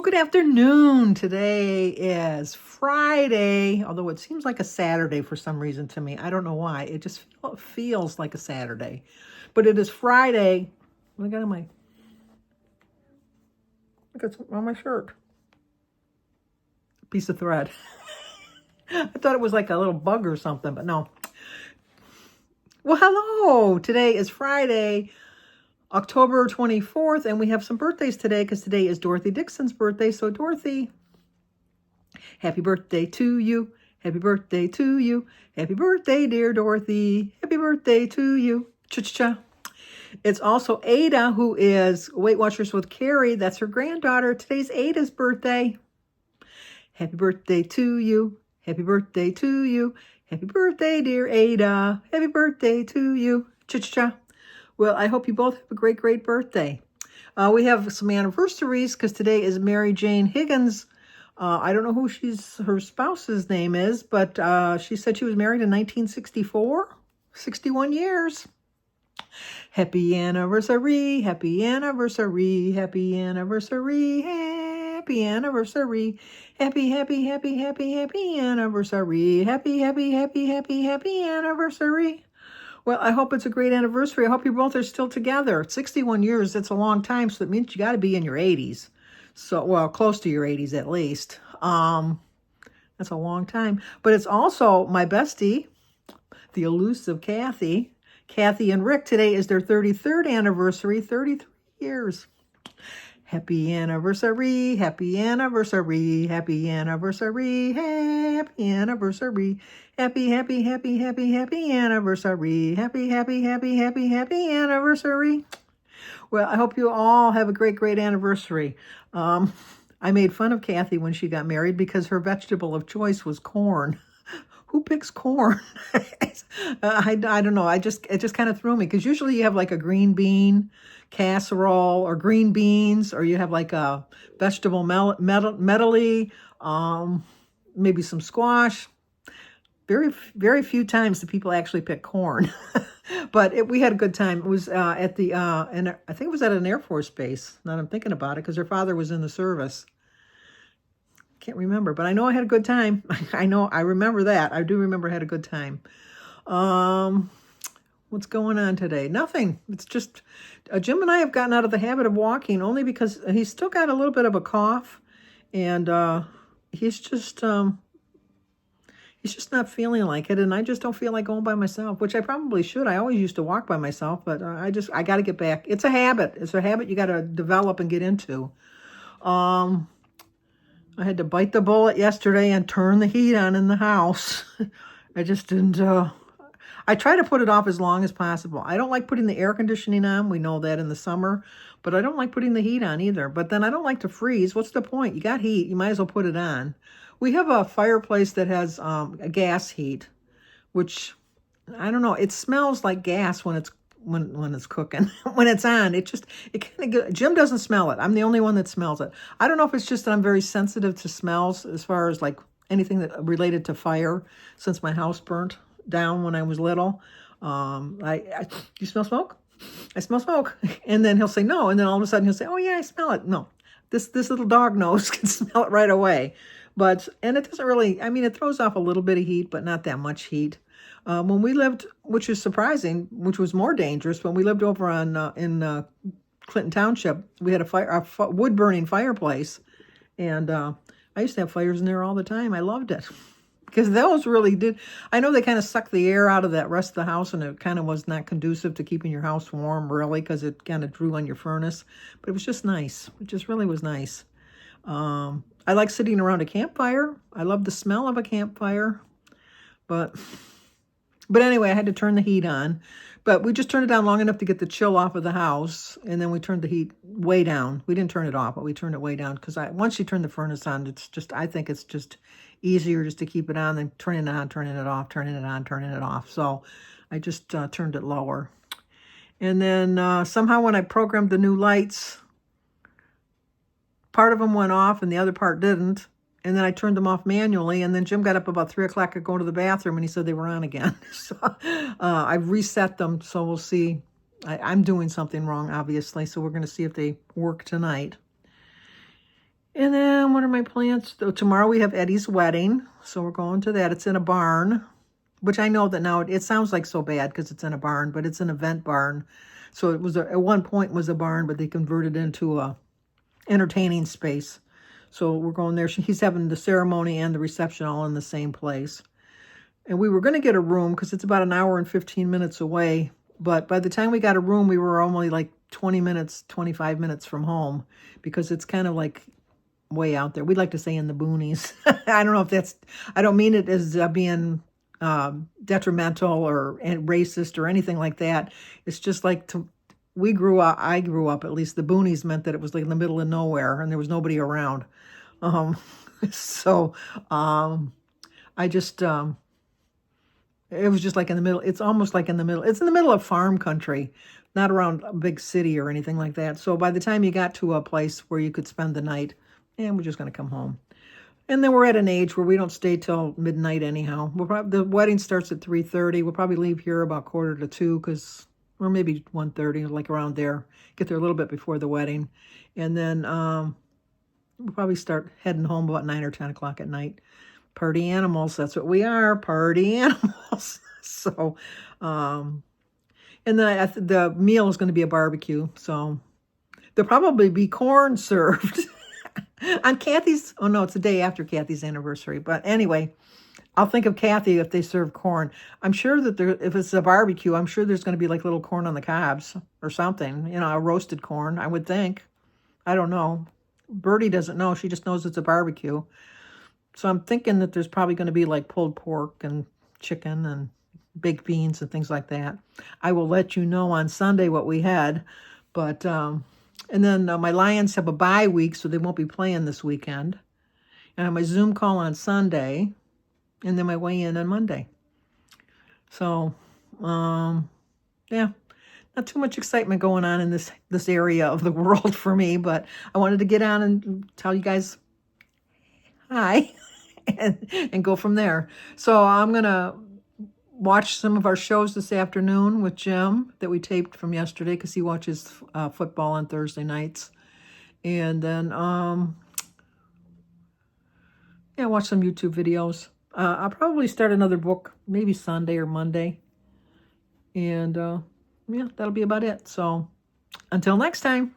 good afternoon. Today is Friday, although it seems like a Saturday for some reason to me. I don't know why. It just feels like a Saturday. But it is Friday. What I got on my... I got something on my shirt. Piece of thread. I thought it was like a little bug or something, but no. Well, hello. Today is Friday, October 24th, and we have some birthdays today because today is Dorothy Dixon's birthday. So, Dorothy, happy birthday to you. Happy birthday to you. Happy birthday, dear Dorothy. Happy birthday to you. Cha-cha-cha. It's also Ada, who is Weight Watchers with Carrie. That's her granddaughter. Today's Ada's birthday. Happy birthday to you. Happy birthday to you. Happy birthday, dear Ada. Happy birthday to you. Cha-cha-cha. Well, I hope you both have a great, great birthday. We have some anniversaries because today is Mary Jane Higgins. I don't know who her spouse's name is, but she said she was married in 1964. 61 years. Happy anniversary, happy anniversary, happy anniversary, happy anniversary, happy, happy, happy, happy, happy anniversary, happy, happy, happy, happy, happy anniversary. Well, I hope it's a great anniversary. I hope you both are still together. 61 years, that's a long time, so that means you got to be in your 80s. So, well, close to your 80s at least. That's a long time. But it's also my bestie, the elusive Kathy. Kathy and Rick, today is their 33rd anniversary, 33 years. Happy anniversary, happy anniversary, happy anniversary, happy anniversary, happy, happy, happy, happy, happy anniversary, happy, happy, happy, happy, happy anniversary. Well, I hope you all have a great, great anniversary. I made fun of Kathy when she got married because her vegetable of choice was corn. Who picks corn? I don't know. It just kind of threw me because usually you have like a green bean casserole or green beans, or you have like a vegetable medley, maybe some squash. Very, very few times do people actually pick corn, but we had a good time. It was at the and I think it was at an Air Force base. Now I'm thinking about it because her father was in the service. Can't remember, but I know I had a good time. I remember that. I do remember I had a good time. What's going on today? Nothing. It's just Jim and I have gotten out of the habit of walking only because he's still got a little bit of a cough, and he's just not feeling like it, and I just don't feel like going by myself, which I probably should. I always used to walk by myself, but I got to get back. It's a habit. It's a habit you got to develop and get into. I had to bite the bullet yesterday and turn the heat on in the house. I just didn't, I try to put it off as long as possible. I don't like putting the air conditioning on. We know that in the summer, but I don't like putting the heat on either. But then I don't like to freeze. What's the point? You got heat. You might as well put it on. We have a fireplace that has a gas heat, which, I don't know, it smells like gas when it's cooking. When it's on, it kind of, Jim doesn't smell it. I'm the only one that smells it. I don't know if it's just that I'm very sensitive to smells as far as like anything that related to fire since my house burnt down when I was little. You smell smoke? I smell smoke. And then he'll say no. And then all of a sudden he'll say, oh yeah, I smell it. No, this little dog nose can smell it right away. And it doesn't really, I mean, it throws off a little bit of heat, but not that much heat. When we lived, which is surprising, which was more dangerous, when we lived over in Clinton Township, we had a wood-burning fireplace, and I used to have fires in there all the time. I loved it because those really did. I know they kind of sucked the air out of that rest of the house, and it kind of was not conducive to keeping your house warm, really, because it kind of drew on your furnace. But it was just nice. It just really was nice. I like sitting around a campfire. I love the smell of a campfire, But anyway, I had to turn the heat on. But we just turned it down long enough to get the chill off of the house. And then we turned the heat way down. We didn't turn it off, but we turned it way down. Because once you turn the furnace on, I think it's just easier just to keep it on than turning it on, turning it off, turning it on, turning it off. So I just turned it lower. And then somehow when I programmed the new lights, part of them went off and the other part didn't. And then I turned them off manually, and then Jim got up about 3 o'clock to go to the bathroom, and he said they were on again. So I've reset them, so we'll see. I'm doing something wrong, obviously, so we're going to see if they work tonight. And what are my plans? Tomorrow we have Eddie's wedding, so we're going to that. It's in a barn, which I know that now it sounds like so bad because it's in a barn, but it's an event barn. So it was at one point was a barn, but they converted it into a entertaining space. So we're going there. He's having the ceremony and the reception all in the same place. And we were going to get a room because it's about an hour and 15 minutes away. But by the time we got a room, we were only like 20 minutes, 25 minutes from home because it's kind of like way out there. We'd like to say in the boonies. I don't know if that's, I don't mean it as being detrimental or racist or anything like that. It's just like I grew up, at least the boonies meant that it was like in the middle of nowhere and there was nobody around. I just, it was just like in the middle. It's almost like in the middle. It's in the middle of farm country, not around a big city or anything like that. So by the time you got to a place where you could spend the night, and we're just going to come home. And then we're at an age where we don't stay till midnight anyhow. The wedding starts at 3:30. We'll probably leave here about 1:45 because, or maybe 1:30, like around there. Get there a little bit before the wedding. And then we'll probably start heading home about 9 or 10 o'clock at night. Party animals, that's what we are, party animals. So, and then the meal is going to be a barbecue. So there'll probably be corn served on Kathy's, oh no, it's the day after Kathy's anniversary. But anyway, I'll think of Kathy if they serve corn. I'm sure that if it's a barbecue, I'm sure there's going to be like little corn on the cobs or something, you know, a roasted corn, I would think. I don't know. Birdie doesn't know. She just knows it's a barbecue. So I'm thinking that there's probably going to be like pulled pork and chicken and baked beans and things like that. I will let you know on Sunday what we had. But, and then my Lions have a bye week, so they won't be playing this weekend. And I have my Zoom call on Sunday, and then my weigh-in on Monday. So, yeah, not too much excitement going on in this area of the world for me, but I wanted to get on and tell you guys hi and go from there. So I'm going to watch some of our shows this afternoon with Jim that we taped from yesterday because he watches football on Thursday nights. And then, yeah, watch some YouTube videos. I'll probably start another book maybe Sunday or Monday. And, yeah, that'll be about it. So until next time.